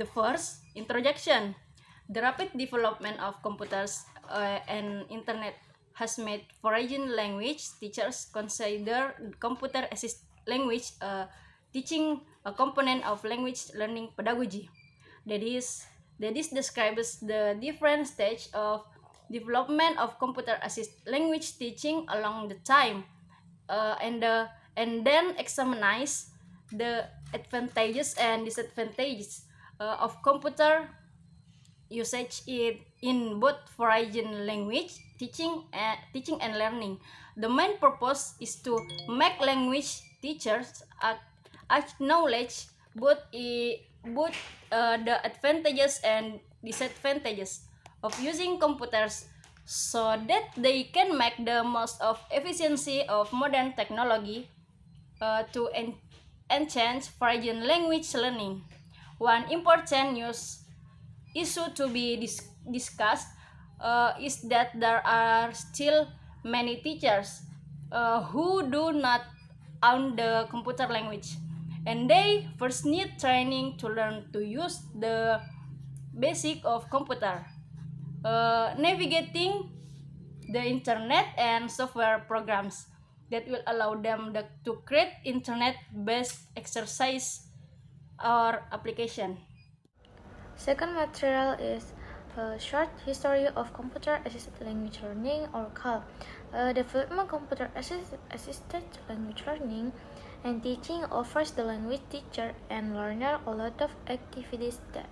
The first, introduction. The rapid development of computers and internet has made foreign language teachers consider computer assisted language teaching a component of language learning pedagogy. That is, that is describes the different stage of development of computer assisted language teaching along the time, and then examines the advantages and disadvantages of computer usage in both foreign language teaching and learning. The main purpose is to make language teachers acknowledge both the advantages and disadvantages of using computers so that they can make the most of efficiency of modern technology to enhance foreign language learning. One important news issue to be discussed is that there are still many teachers who do not own the computer language, and they first need training to learn to use the basic of computer, navigating the internet and software programs that will allow them to create internet-based exercise or application. Second material is a short history of computer-assisted language learning or CAL. Development computer-assisted language learning and teaching offers the language teacher and learner a lot of activities that,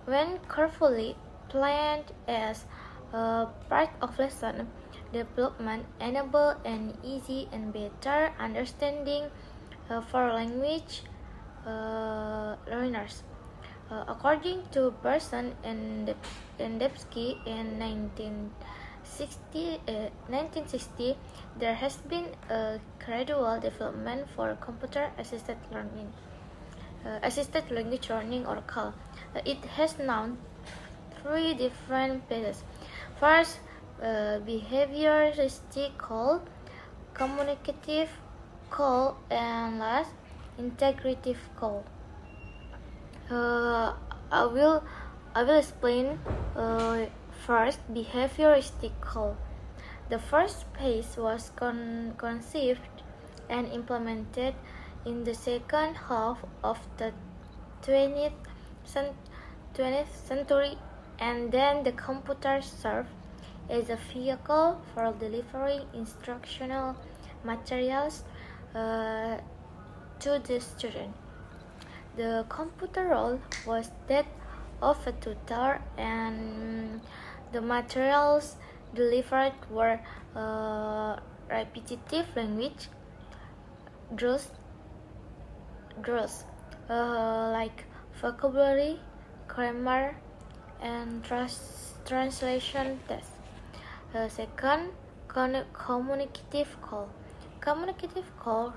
when carefully planned as a part of lesson development, enable an easy and better understanding for language learners. According to Person and Debsky in 1960, there has been a gradual development for computer-assisted learning, assisted language learning or CAL. It has now three different phases. First, behavioristic CAL, communicative CAL, and last, integrative CAL. Uh, I will explain first behavioristic CAL. The first phase was conceived and implemented in the second half of the 20th, 20th century, and then the computer served as a vehicle for delivering instructional materials to the student. The computer role was that of a tutor, and the materials delivered were repetitive language drills, like vocabulary, grammar, and translation tests. Second, communicative CAL. Communicative CAL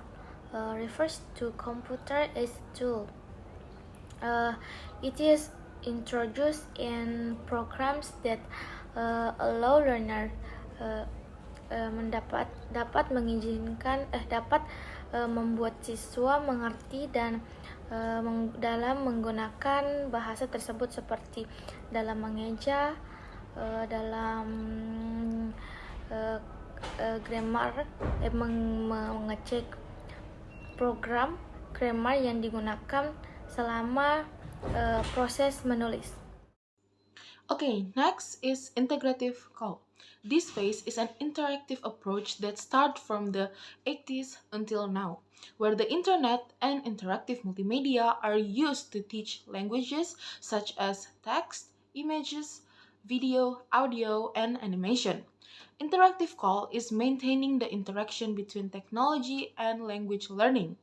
refers to computer as tool. It is introduced in programs that allow learner dapat membuat siswa mengerti dan dalam menggunakan bahasa tersebut seperti dalam mengeja, dalam grammar, mengecek program grammar yang digunakan selama proses menulis. Okay, next is integrative call. This phase is an interactive approach that starts from the 80s until now, where the internet and interactive multimedia are used to teach languages such as text, images, video, audio, and animation. Interactive call is maintaining the interaction between technology and language learning.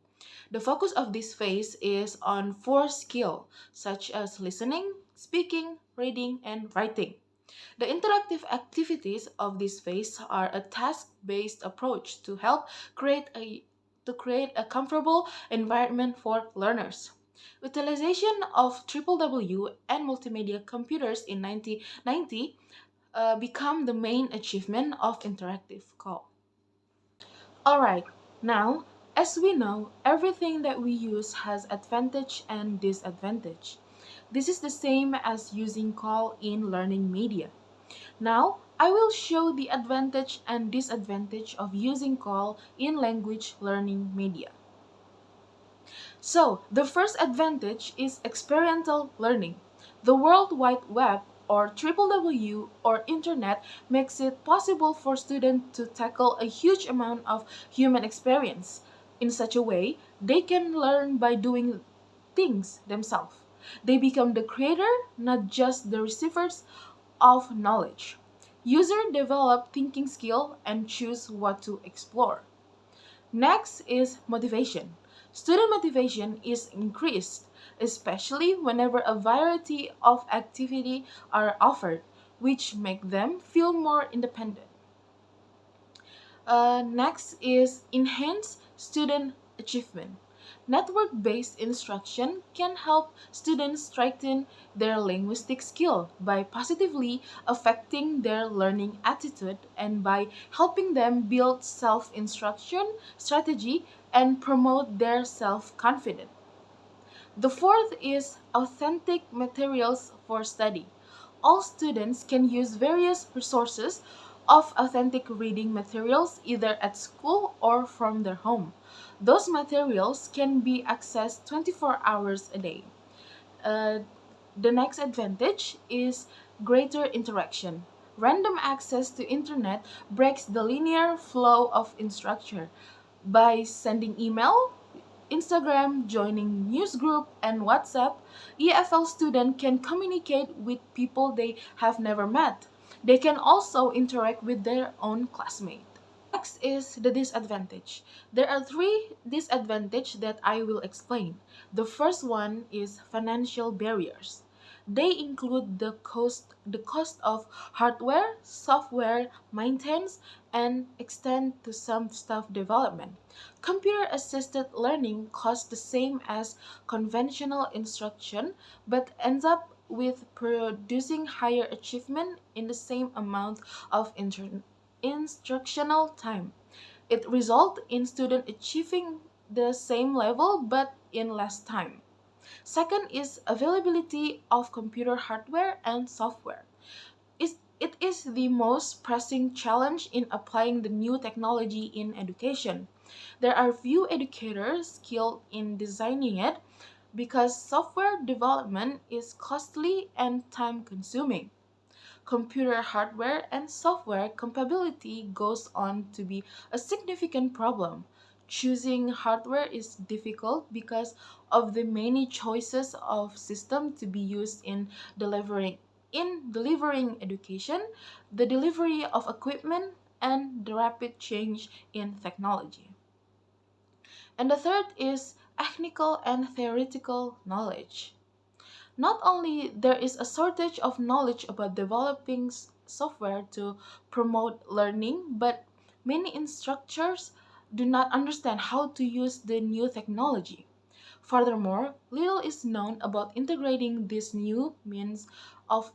The focus of this phase is on four skills such as listening, speaking, reading, and writing. The interactive activities of this phase are a task-based approach to help create a comfortable environment for learners. Utilization of WWW and multimedia computers in 1990 become the main achievement of interactive call. Alright, now As we know, everything that we use has advantage and disadvantage. This is the same as using call in learning media. Now, I will show the advantage and disadvantage of using call in language learning media. So, the first advantage is experiential learning. The World Wide Web or WWW or Internet makes it possible for students to tackle a huge amount of human experience. In such a way, they can learn by doing things themselves. They become the creator, not just the receivers of knowledge. User develop thinking skill and choose what to explore. Next is motivation. Student motivation is increased, especially whenever a variety of activity are offered, which make them feel more independent. Next is enhance student achievement. Network-based instruction can help students strengthen their linguistic skill by positively affecting their learning attitude and by helping them build self-instruction strategy and promote their self-confidence. The fourth is authentic materials for study. All students can use various resources of authentic reading materials either at school or from their home. Those materials can be accessed 24 hours a day. Uh, the next advantage is greater interaction. Random access to internet breaks the linear flow of instruction. By sending email, Instagram, joining news group, and WhatsApp, EFL students can communicate with people they have never met. They can also interact with their own classmates. Next is the disadvantage. There are three disadvantages that I will explain. The first one is financial barriers. They include the cost of hardware, software, maintenance, and extend to some staff development. Computer-assisted learning costs the same as conventional instruction, but ends up with producing higher achievement in the same amount of instructional time. It results in students achieving the same level but in less time. Second is availability of computer hardware and software. It is the most pressing challenge in applying the new technology in education. There are few educators skilled in designing it because software development is costly and time consuming. Computer hardware and software compatibility goes on to be a significant problem. Choosing hardware is difficult because of the many choices of system to be used in delivering education, the delivery of equipment, and the rapid change in technology. And the third is technical and theoretical knowledge. Not only there is a shortage of knowledge about developing software to promote learning, but many instructors do not understand how to use the new technology. Furthermore, little is known about integrating of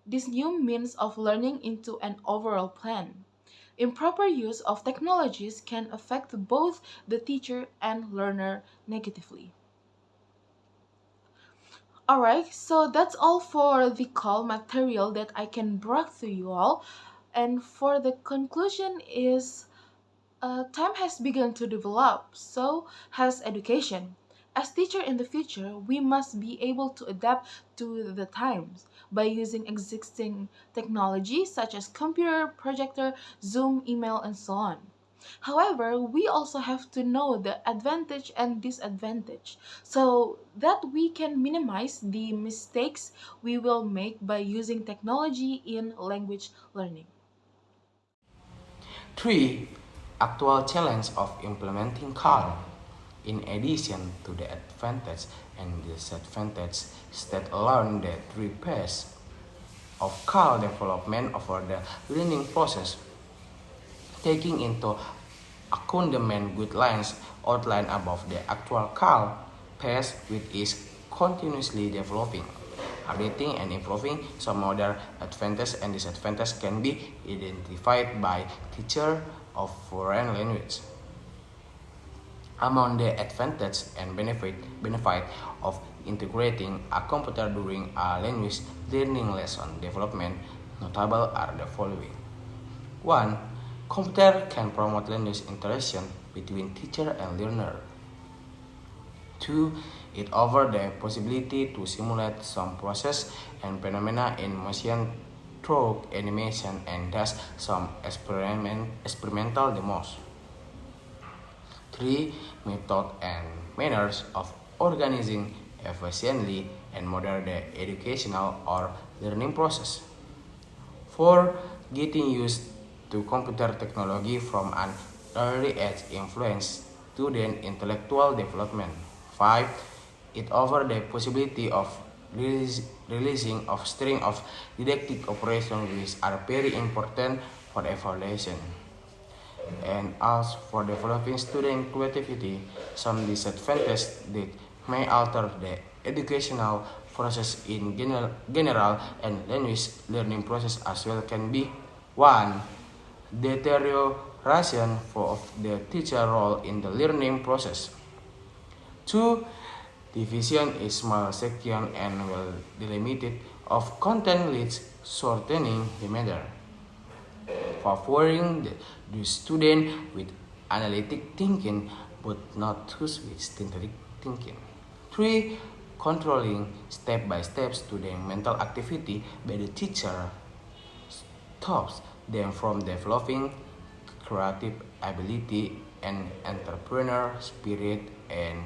this new means of learning into an overall plan. Improper use of technologies can affect both the teacher and learner negatively. Alright, so that's all for the call material that I can bring to you all. And for the conclusion is time has begun to develop, so has education. As teacher in the future, we must be able to adapt to the times by using existing technology such as computer, projector, Zoom, email, and so on. However, we also have to know the advantage and disadvantage so that we can minimize the mistakes we will make by using technology in language learning. 3. Actual challenge of implementing CAL. In addition to the advantage and disadvantage that alone the three phases of CAL development over the learning process, taking into account the main guidelines outlined above, the actual CAL phase which is continuously developing, updating and improving. Some other advantages and disadvantages can be identified by teacher of foreign language. Among the advantages and benefit of integrating a computer during a language learning lesson development notable are the following. 1. Computer can promote language interaction between teacher and learner. 2. It offers the possibility to simulate some process and phenomena in motion through animation and thus some experimental demos. 3. Method and manners of organizing efficiently and modern the educational or learning process. 4. Getting used to computer technology from an early age influence student intellectual development. 5. It offers the possibility of releasing of string of didactic operations which are very important for evaluation. And as for developing student creativity, some disadvantages that may alter the educational process in general and language learning process as well can be 1. Deterioration of the teacher role in the learning process. 2. Division is small section and well delimited of content leads shortening the matter, favoring the student with analytic thinking but not those with synthetic thinking. 3. Controlling step-by-step student mental activity by the teacher stops them from developing creative ability and entrepreneur spirit and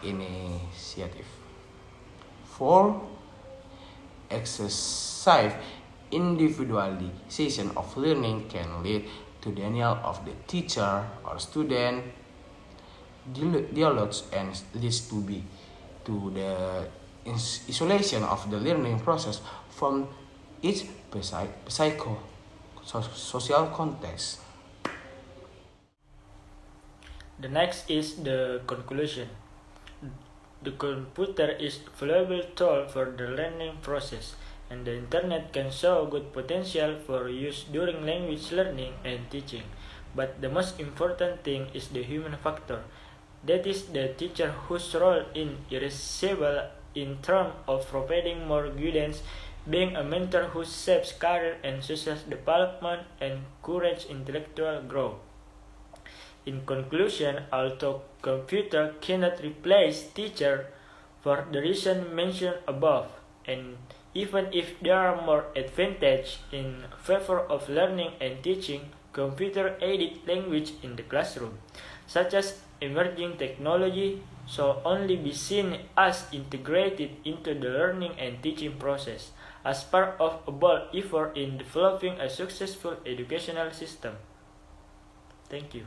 initiative. 4. Excessive individualization of learning can lead to denial of the teacher or student dialogues and leads to the isolation of the learning process from its social context. The next is the conclusion. The computer is a valuable tool for the learning process, and the internet can show good potential for use during language learning and teaching. But the most important thing is the human factor. That is the teacher whose role is irreplaceable in terms of providing more guidance, being a mentor who shapes career and social development and encourages intellectual growth. In conclusion, although computer cannot replace teacher for the reason mentioned above, and even if there are more advantages in favor of learning and teaching computer-aided language in the classroom, such as emerging technology, should only be seen as integrated into the learning and teaching process as part of a bold effort in developing a successful educational system. Thank you.